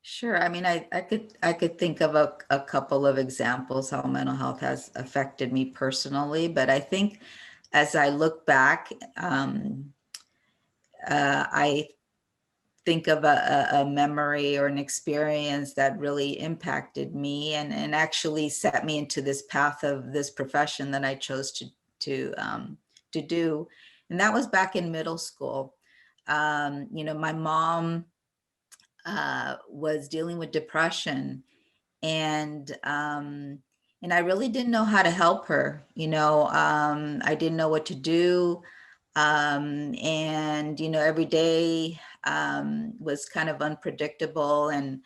Sure. I mean, I could think of a couple of examples how mental health has affected me personally, but I think as I look back, I think of a memory or an experience that really impacted me and actually set me into this path of this profession that I chose to do. And that was back in middle school. My mom was dealing with depression, and I really didn't know how to help her. I didn't know what to do, and every day was kind of unpredictable, and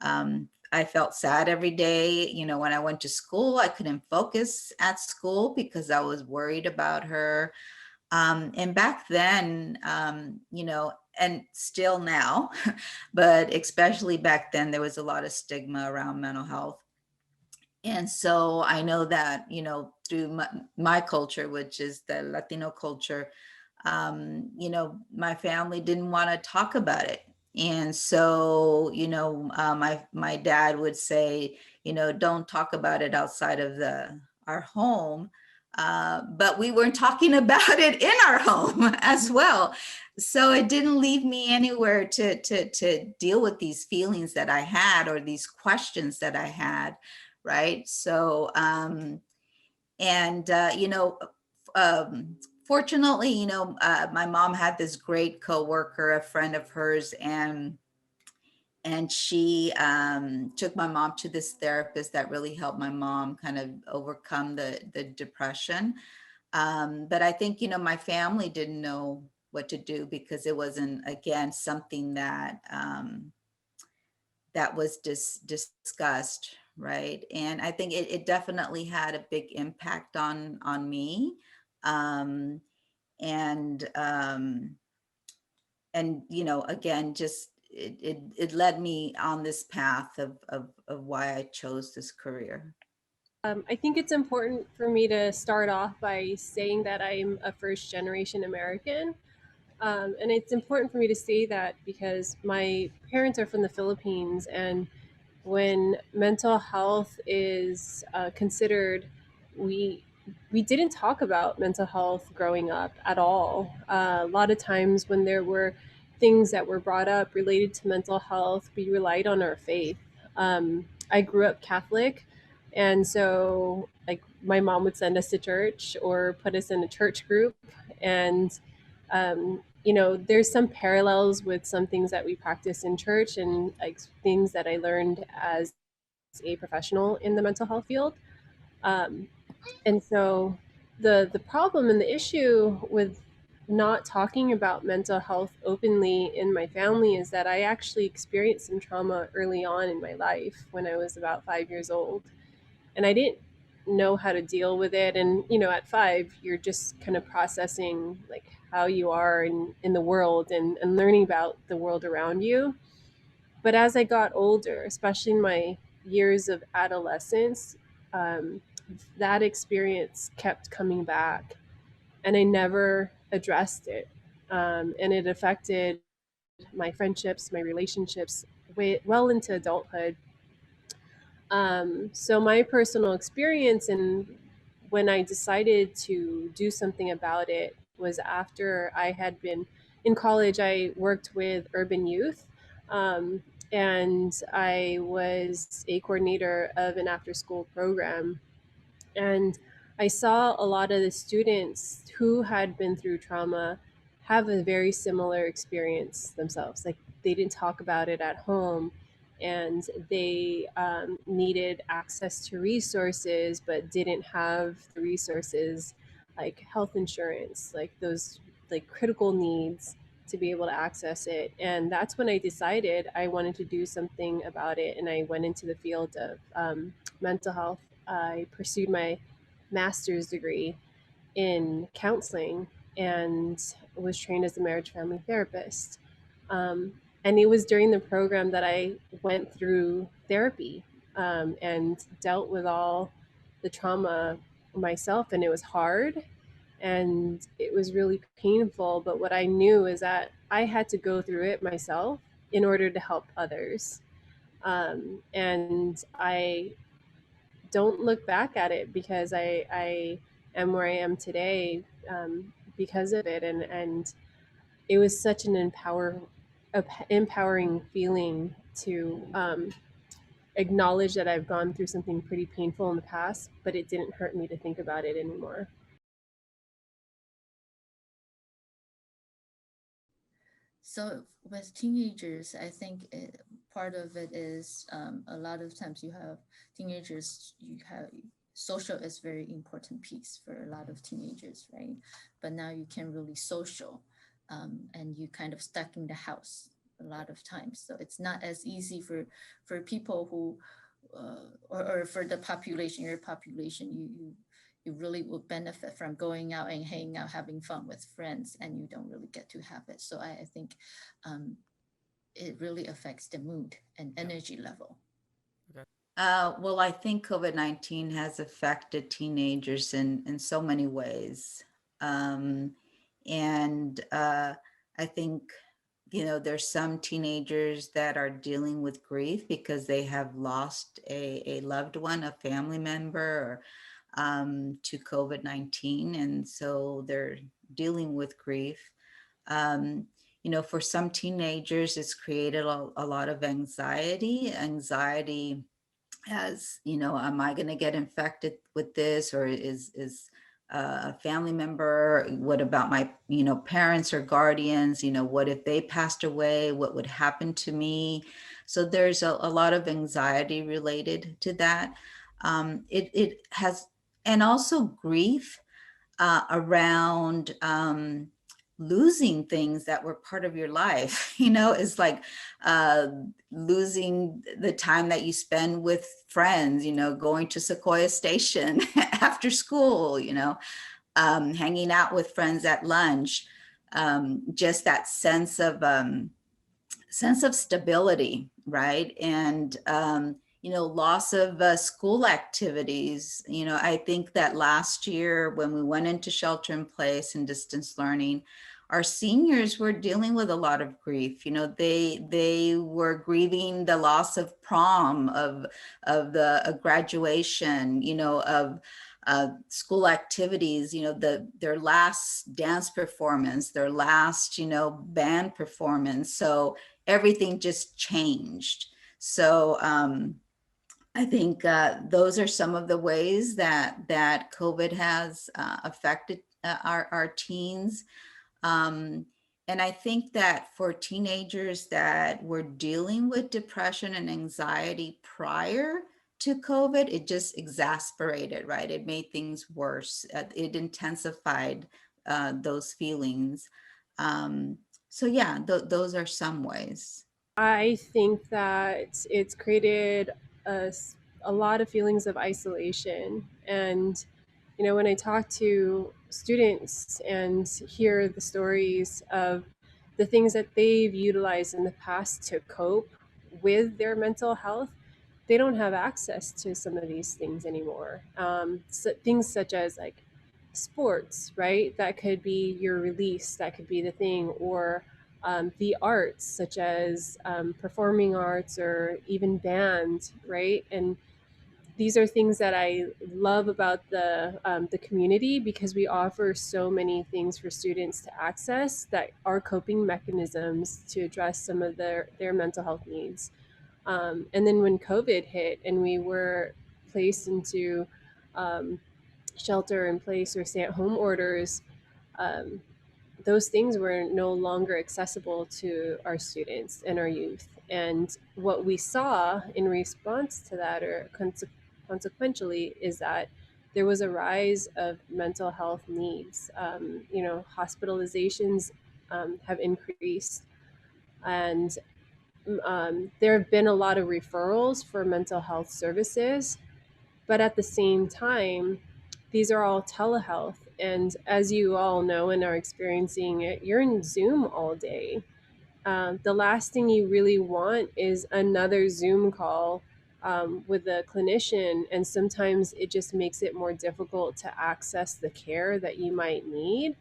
I felt sad every day. When I went to school, I couldn't focus at school because I was worried about her. And back then, and still now, but especially back then, there was a lot of stigma around mental health. And so I know that, through my culture, which is the Latino culture, my family didn't want to talk about it. And so, my dad would say, don't talk about it outside of our home. But we weren't talking about it in our home as well. So it didn't leave me anywhere to deal with these feelings that I had or these questions that I had, right? So, and fortunately, my mom had this great coworker, a friend of hers, and she took my mom to this therapist that really helped my mom kind of overcome the depression. But I think, my family didn't know what to do because it wasn't, again, something that was discussed, right? And I think it definitely had a big impact on me. Um, and again, just it led me on this path of why I chose this career. I think it's important for me to start off by saying that I'm a first generation American. And it's important for me to say that because my parents are from the Philippines, and when mental health is considered, we we didn't talk about mental health growing up at all. A lot of times when there were things that were brought up related to mental health, we relied on our faith. I grew up Catholic, and so like my mom would send us to church or put us in a church group, and there's some parallels with some things that we practice in church and like things that I learned as a professional in the mental health field. Um, and so the problem and the issue with not talking about mental health openly in my family is that I actually experienced some trauma early on in my life when I was about 5 years old. And I didn't know how to deal with it. And, at 5, you're just kind of processing like how you are in the world and learning about the world around you. But as I got older, especially in my years of adolescence, um, that experience kept coming back and I never addressed it. And it affected my friendships, my relationships way, well into adulthood. So my personal experience and when I decided to do something about it was after I had been in college. I worked with urban youth, and I was a coordinator of an after-school program. And I saw a lot of the students who had been through trauma have a very similar experience themselves. Like they didn't talk about it at home, and they needed access to resources but didn't have the resources like health insurance, like those like critical needs to be able to access it. And that's when I decided I wanted to do something about it, and I went into the field of mental health. I pursued my master's degree in counseling and was trained as a marriage family therapist. And it was during the program that I went through therapy, and dealt with all the trauma myself. And it was hard and it was really painful. But what I knew is that I had to go through it myself in order to help others. And I don't look back at it because I am where I am today, because of it. And it was such an empowering feeling to acknowledge that I've gone through something pretty painful in the past, but it didn't hurt me to think about it anymore. So with teenagers, I think part of it is a lot of times you have teenagers, you have social is very important piece for a lot of teenagers, right? But now you can really social, and you kind of stuck in the house a lot of times. So it's not as easy for people who, or for the population, your population, you really will benefit from going out and hanging out, having fun with friends, and you don't really get to have it. So I think um, it really affects the mood and energy level. Well, I think COVID-19 has affected teenagers in so many ways. Um, and I think, there's some teenagers that are dealing with grief because they have lost a loved one, a family member, to COVID-19. And so they're dealing with grief. Um, for some teenagers, it's created a lot of anxiety as am I going to get infected with this, or is a family member, what about my parents or guardians, what if they passed away, what would happen to me? So there's a lot of anxiety related to that. It has, and also grief around losing things that were part of your life. It's like uh, losing the time that you spend with friends, going to Sequoia Station after school, hanging out with friends at lunch, just that sense of stability, right? And loss of school activities. I think that last year when we went into shelter in place and distance learning, our seniors were dealing with a lot of grief. They were grieving the loss of prom, of the graduation, of school activities, their last dance performance, their last, band performance. So everything just changed. So I think those are some of the ways that COVID has affected our teens. Um, and I think that for teenagers that were dealing with depression and anxiety prior to COVID, it just exasperated, right? It made things worse. It intensified those feelings. Um, so yeah, those are some ways. I think that it's created a, a lot of feelings of isolation. And, when I talk to students and hear the stories of the things that they've utilized in the past to cope with their mental health, they don't have access to some of these things anymore. So things such as like sports, right? That could be your release, that could be the thing, or the arts, such as performing arts or even band, right? And these are things that I love about the community because we offer so many things for students to access that are coping mechanisms to address some of their mental health needs. And then when COVID hit and we were placed into um, shelter in place or stay at home orders, um, those things were no longer accessible to our students and our youth. And what we saw in response to that, or consequentially, is that there was a rise of mental health needs. Hospitalizations have increased, and there have been a lot of referrals for mental health services, but at the same time, these are all telehealth. And as you all know and are experiencing it, you're in Zoom all day. The last thing you really want is another Zoom call with a clinician. And sometimes it just makes it more difficult to access the care that you might need.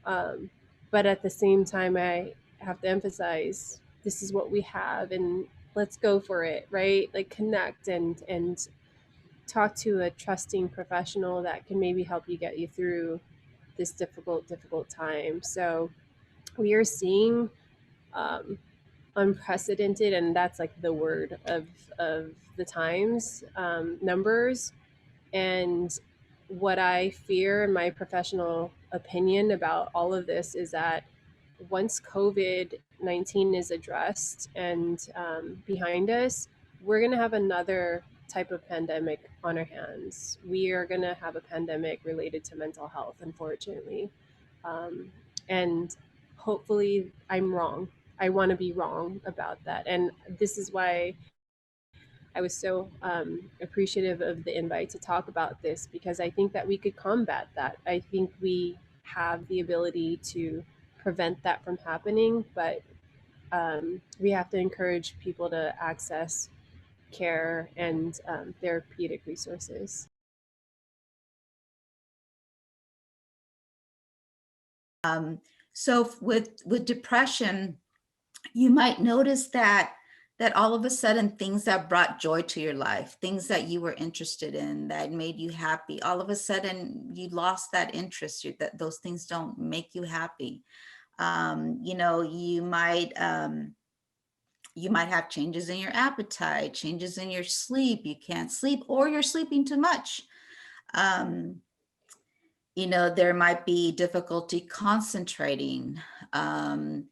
Um, but at the same time, I have to emphasize this is what we have. And let's go for it, right? Like connect and talk to a trusting professional that can maybe help you get you through this difficult time. So we are seeing um, unprecedented, and that's like the word of the times, numbers. And what I fear, in my professional opinion, about all of this is that once COVID-19 is addressed and behind us, we're going to have another type of pandemic on our hands. We are going to have a pandemic related to mental health, unfortunately. Um, and hopefully, I'm wrong. I want to be wrong about that. And this is why I was so appreciative of the invite to talk about this, because I think that we could combat that. I think we have the ability to prevent that from happening, but we have to encourage people to access care and therapeutic resources. Um, so with depression, you might notice that all of a sudden things that brought joy to your life, things that you were interested in, that made you happy, all of a sudden you lost that interest. That those things don't make you happy. You know, you might have changes in your appetite, changes in your sleep. You can't sleep, or you're sleeping too much. Um, you know, there might be difficulty concentrating. And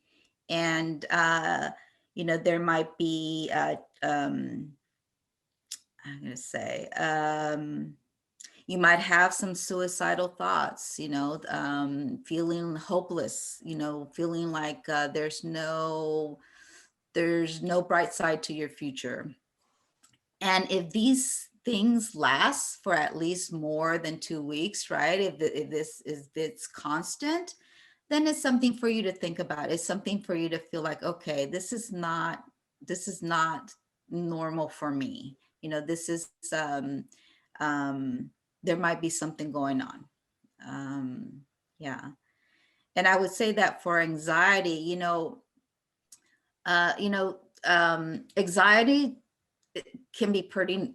you know, there might be I'm going to say you might have some suicidal thoughts, you know, feeling hopeless, you know, feeling like there's no bright side to your future. And if these things last for at least more than 2 weeks, right? If it's constant, then it's something for you to think about. It's something for you to feel like, okay, this is not normal for me. You know, this is um, there might be something going on. Um, yeah. And I would say that for anxiety, anxiety can be pretty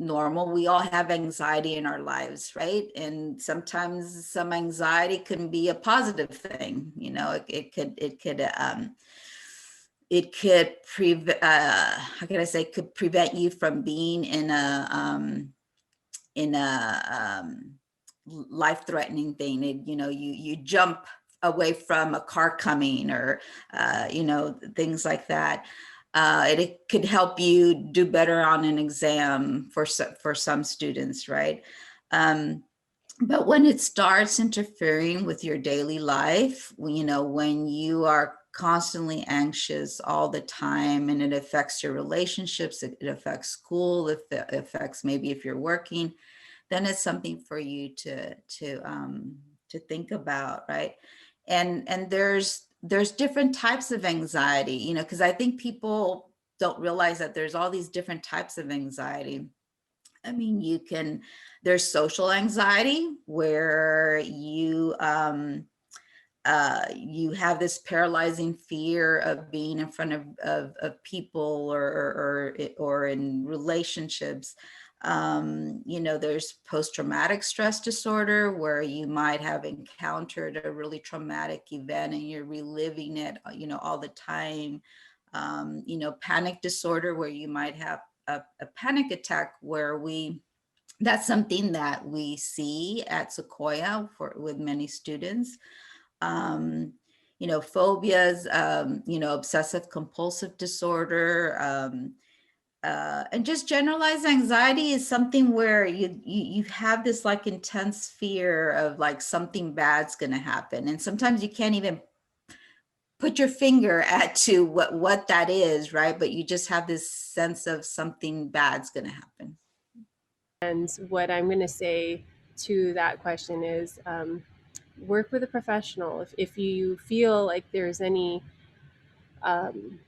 normal. We all have anxiety in our lives, right? And sometimes some anxiety can be a positive thing. You know, it could how can I say, could prevent you from being in a life-threatening thing. You know, you jump away from a car coming, or you know, things like that. It could help you do better on an exam for some students, right? But when it starts interfering with your daily life, you know, when you are constantly anxious all the time, and it affects your relationships, it affects school, it affects maybe if you're working, then it's something for you to think about, right? And there's different types of anxiety, you know, because I think people don't realize that there's all these different types of anxiety. I mean, there's social anxiety, where you have this paralyzing fear of being in front of people, or in relationships. You know, there's post-traumatic stress disorder, where you might have encountered a really traumatic event and you're reliving it, you know, all the time. You know, panic disorder, where you might have a panic attack, that's something that we see at Sequoia with many students. um, you know, phobias, you know, obsessive compulsive disorder, and just generalized anxiety is something where you have this like intense fear of like something bad's going to happen, and sometimes you can't even put your finger at to what that is, right? But you just have this sense of something bad's going to happen. And what I'm going to say to that question is, work with a professional. If you feel like there's any um,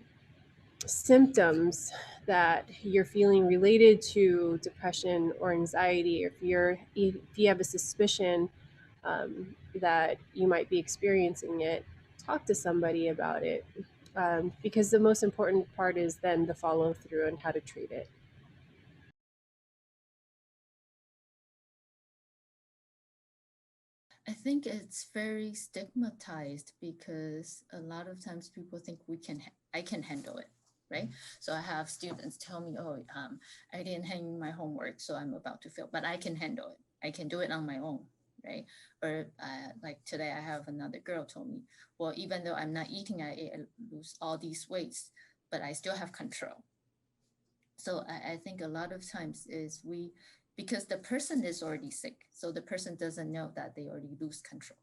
symptoms that you're feeling related to depression or anxiety, or if you have a suspicion that you might be experiencing it, talk to somebody about it. because the most important part is then the follow through and how to treat it. I think it's very stigmatized because a lot of times people think I can handle it, right? So I have students tell me, oh, I didn't hang my homework, so I'm about to fail, but I can handle it. I can do it on my own, right? Or like today, I have another girl told me, well, even though I'm not eating, I lose all these weights, but I still have control. So I think a lot of times is because the person is already sick, so the person doesn't know that they already lose control.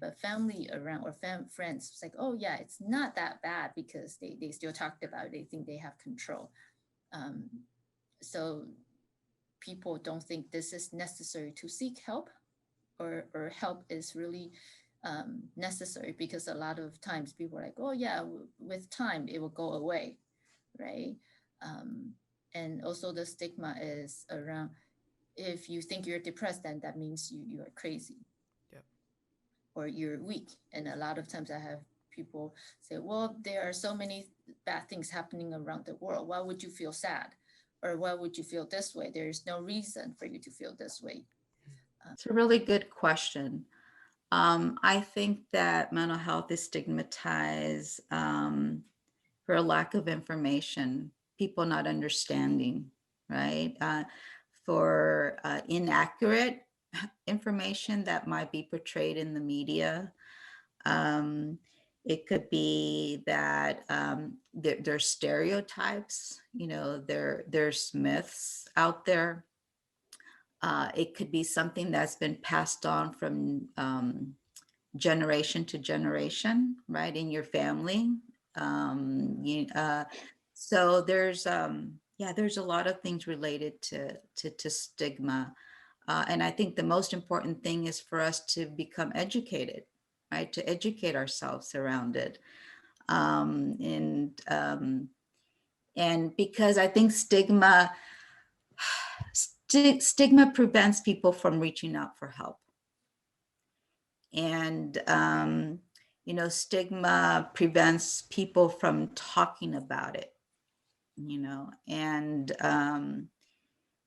But family around or friends, it's like, oh yeah, it's not that bad because they still talked about it. They think they have control. Um, so people don't think this is necessary to seek help, or help is really necessary, because a lot of times people are like, oh yeah, with time it will go away, right? Um, and also the stigma is around, if you think you're depressed, then that means you are crazy Yep. or you're weak. And a lot of times I have people say, well, there are so many bad things happening around the world. Why would you feel sad? Or why would you feel this way? There's no reason for you to feel this way. It's a really good question. I think that mental health is stigmatized for a lack of information, people not understanding, right? For inaccurate information that might be portrayed in the media. Um, it could be that there's stereotypes, there's myths out there. It could be something that's been passed on from generation to generation, right, in your family. So there's a lot of things related to stigma. And I think the most important thing is for us to become educated, right? To educate ourselves around it. And because I think stigma prevents people from reaching out for help. And stigma prevents people from talking about it,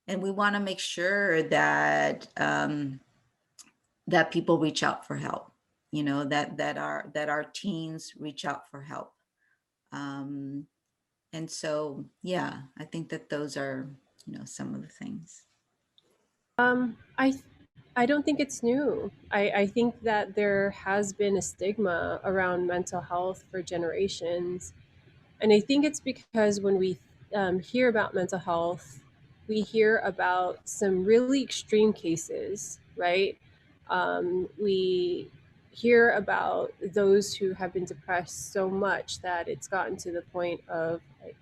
and we want to make sure that people reach out for help, that our teens reach out for help. And so, yeah, I think that those are, some of the things. Um, I I don't think it's new. I think that there has been a stigma around mental health for generations. And I think it's because when we hear about mental health, we hear about some really extreme cases, right? We hear about those who have been depressed so much that it's gotten to the point of, like,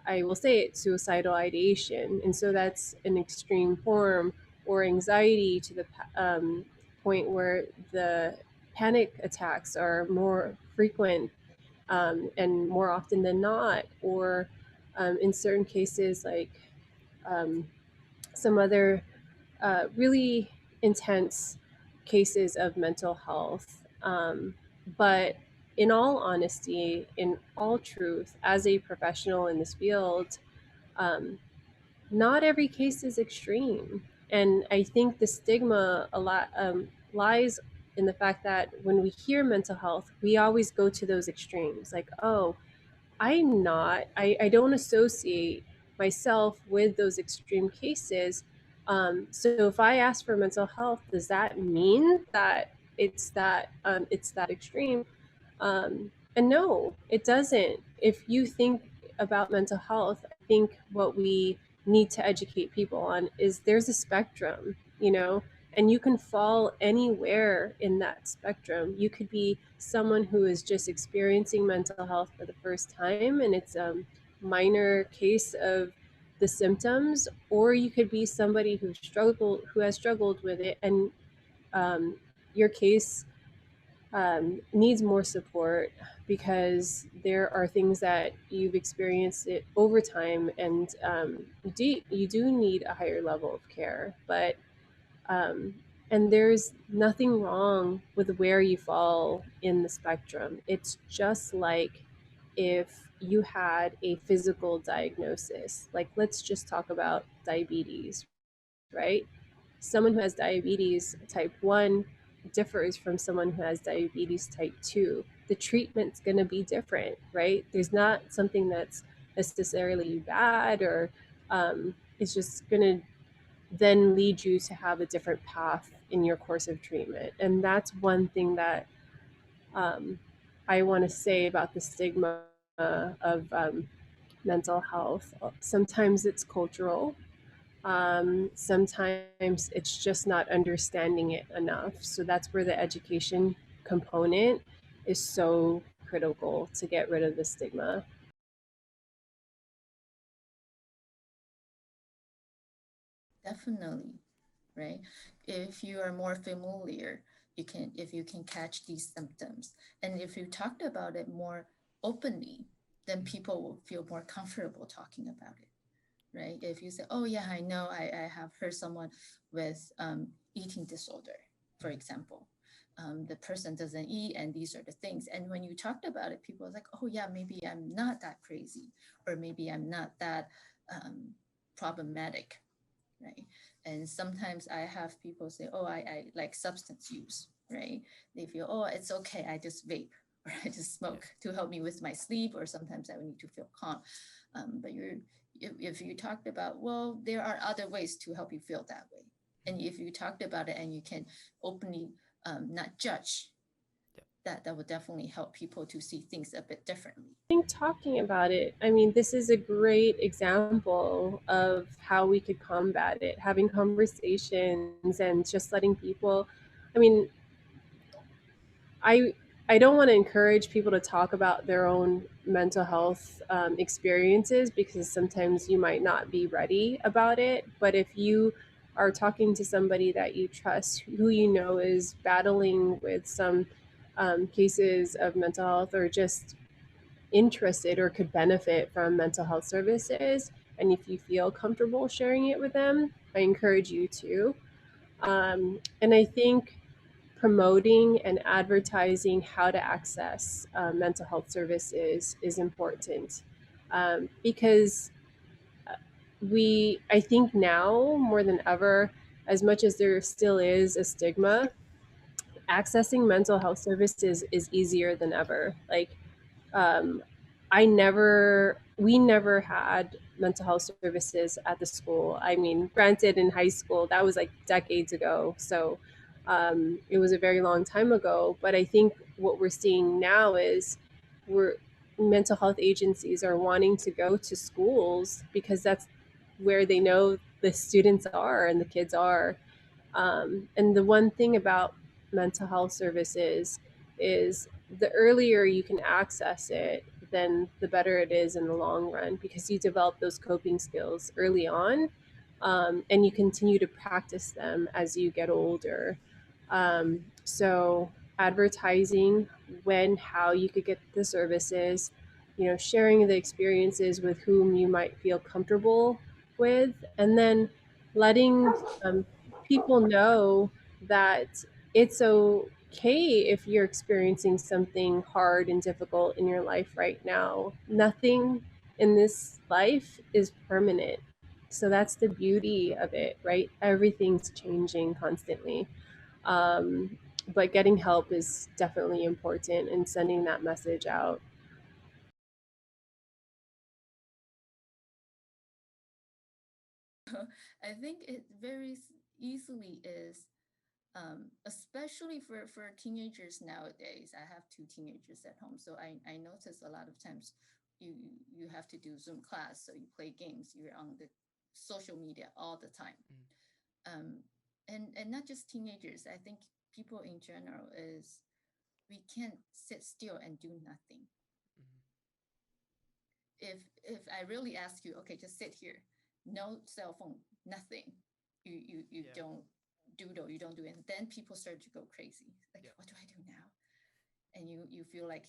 I will say it, suicidal ideation. And so that's an extreme form, or anxiety to the point where the panic attacks are more frequent, and more often than not, or in certain cases, like um, some other really intense cases of mental health. But in all honesty, in all truth, as a professional in this field, um, not every case is extreme. And I think the stigma a lot lies in the fact that when we hear mental health, we always go to those extremes, like, oh, I don't associate myself with those extreme cases. So if I ask for mental health, does that mean that it's that extreme? And no, it doesn't. If you think about mental health, I think what we need to educate people on is there's a spectrum, and you can fall anywhere in that spectrum. You could be someone who is just experiencing mental health for the first time and it's a minor case of the symptoms, or you could be somebody who has struggled with it, and um, your case needs more support because there are things that you've experienced it over time, and you do need a higher level of care. But um, and there's nothing wrong with where you fall in the spectrum. It's just like if you had a physical diagnosis. Like, let's just talk about diabetes, right? Someone who has diabetes type 1 differs from someone who has diabetes type 2. The treatment's going to be different, right? There's not something that's necessarily bad, or it's just going to then lead you to have a different path in your course of treatment. And that's one thing that um, I want to say about the stigma of mental health. Sometimes it's cultural, sometimes it's just not understanding it enough. So that's where the education component is so critical to get rid of the stigma. Definitely, right? If you are more familiar, you can, if you can catch these symptoms, and if you talked about it more openly, then people will feel more comfortable talking about it, right? If you say, oh yeah, I know, I have heard someone with eating disorder, for example. The person doesn't eat and these are the things. And when you talked about it, people are like, oh yeah, maybe I'm not that crazy, or maybe I'm not that problematic, right? And sometimes I have people say, oh, I like substance use, right? They feel, oh, it's okay, I just vape or I just smoke to help me with my sleep, or sometimes I need to feel calm. But if you talked about, well, there are other ways to help you feel that way. And if you talked about it and you can openly not judge, that would definitely help people to see things a bit differently. I think talking about it, I mean, this is a great example of how we could combat it, having conversations and just letting people, I mean, I I don't want to encourage people to talk about their own mental health experiences, because sometimes you might not be ready about it. But if you are talking to somebody that you trust, who you know is battling with some cases of mental health, or just interested or could benefit from mental health services, and if you feel comfortable sharing it with them, I encourage you to. And I think promoting and advertising how to access mental health services is important, because I think now more than ever, as much as there still is a stigma, accessing mental health services is easier than ever. Like, um, we never had mental health services at the school. I mean, granted, in high school, that was like decades ago. So it was a very long time ago. But I think what we're seeing now is we're mental health agencies are wanting to go to schools, because that's where they know the students are and the kids are. And the one thing about mental health services is the earlier you can access it, then the better it is in the long run, because you develop those coping skills early on, and you continue to practice them as you get older. So, advertising when, how you could get the services, sharing the experiences with whom you might feel comfortable with, and then letting people know that it's okay if you're experiencing something hard and difficult in your life right now. Nothing in this life is permanent. So that's the beauty of it, right? Everything's changing constantly. Um, but getting help is definitely important, and sending that message out. I think it very easily is, especially for teenagers nowadays. I have two teenagers at home, so I notice a lot of times you you have to do Zoom class, so you play games, you're on the social media all the time. Um, and not just teenagers. I think people in general is, we can't sit still and do nothing. If I really ask you, okay, just sit here, no cell phone, nothing, you don't doodle, you don't do it, then people start to go crazy. Like, what do I do now? And you feel like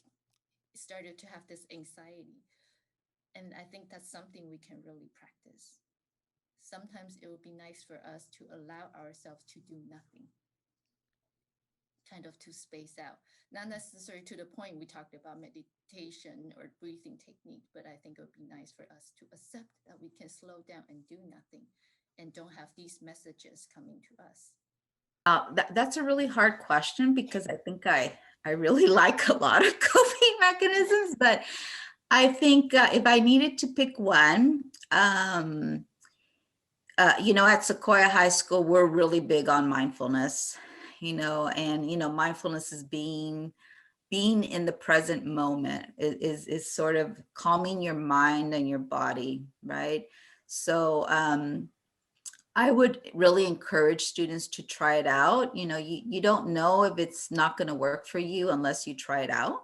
started to have this anxiety. And I think that's something we can really practice. Sometimes it would be nice for us to allow ourselves to do nothing. kind of to space out, not necessarily to the point we talked about meditation or breathing technique, but I think it would be nice for us to accept that we can slow down and do nothing and don't have these messages coming to us. That's a really hard question because I think I really like a lot of coping mechanisms, but I think if I needed to pick one, at Sequoia High School, we're really big on mindfulness, and mindfulness is being in the present moment is sort of calming your mind and your body, right? So I would really encourage students to try it out. You don't know if it's not going to work for you unless you try it out.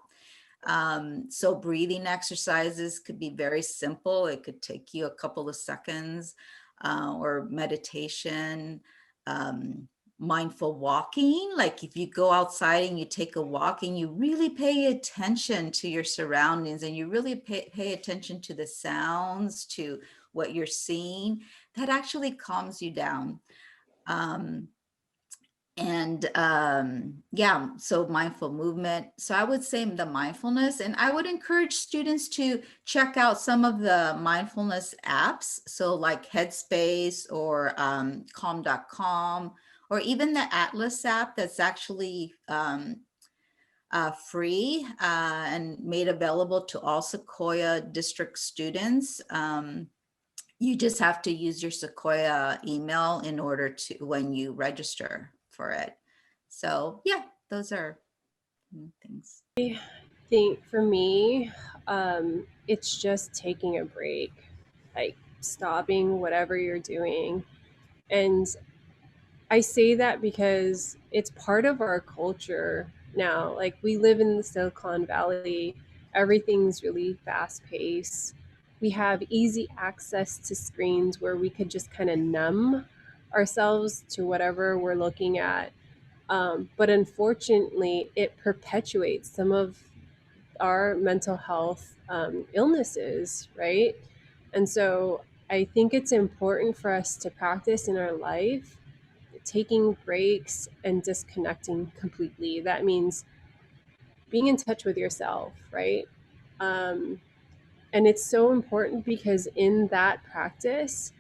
So breathing exercises could be very simple. It could take you a couple of seconds, or meditation, mindful walking. Like if you go outside and you take a walk and you really pay attention to your surroundings and you really pay attention to the sounds, to what you're seeing, that actually calms you down. Yeah, so mindful movement. So I would say the mindfulness, and I would encourage students to check out some of the mindfulness apps. So like Headspace or Calm.com, or even the Atlas app that's actually free and made available to all Sequoia district students. You just have to use your Sequoia email in order to, when you register for it. So yeah, those are things. I think for me, it's just taking a break, like stopping whatever you're doing. And I say that because it's part of our culture now. Like we live in the Silicon Valley, everything's really fast paced. We have easy access to screens where we could just kind of numb ourselves to whatever we're looking at. But unfortunately, it perpetuates some of our mental health illnesses, right? And so I think it's important for us to practice in our life taking breaks and disconnecting completely. That means being in touch with yourself, right? Um, and it's so important because in that practice,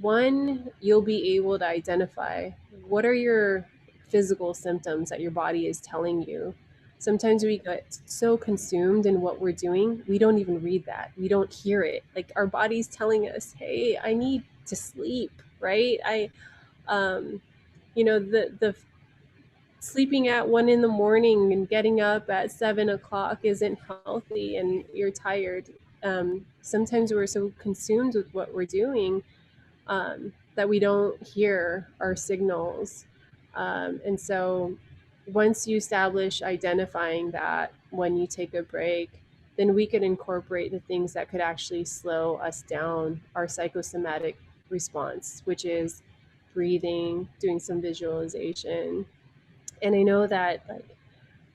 one, you'll be able to identify what are your physical symptoms that your body is telling you. Sometimes we get so consumed in what we're doing, we don't even read that. We don't hear it. Like our body's telling us, "Hey, I need to sleep," right? Um, the sleeping at 1 in the morning and getting up at 7 o'clock isn't healthy, and you're tired. Sometimes we're so consumed with what we're doing that we don't hear our signals. And so once you establish identifying that when you take a break, then we could incorporate the things that could actually slow us down, our psychosomatic response, which is breathing, doing some visualization. And I know that like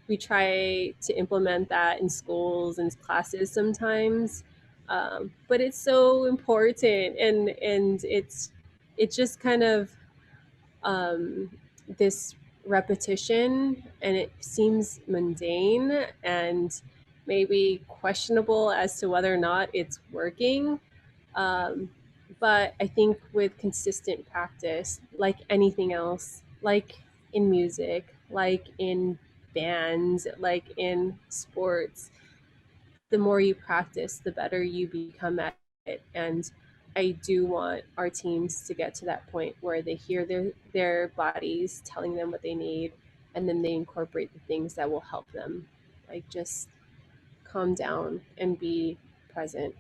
we try to implement that in schools and classes sometimes, but it's so important, and it's just kind of um, this repetition, and it seems mundane and maybe questionable as to whether or not it's working. um, but I think with consistent practice, like anything else, like in music, like in bands, like in sports, the more you practice, the better you become at it. And I do want our teams to get to that point where they hear their bodies telling them what they need, and then they incorporate the things that will help them, like just calm down and be present.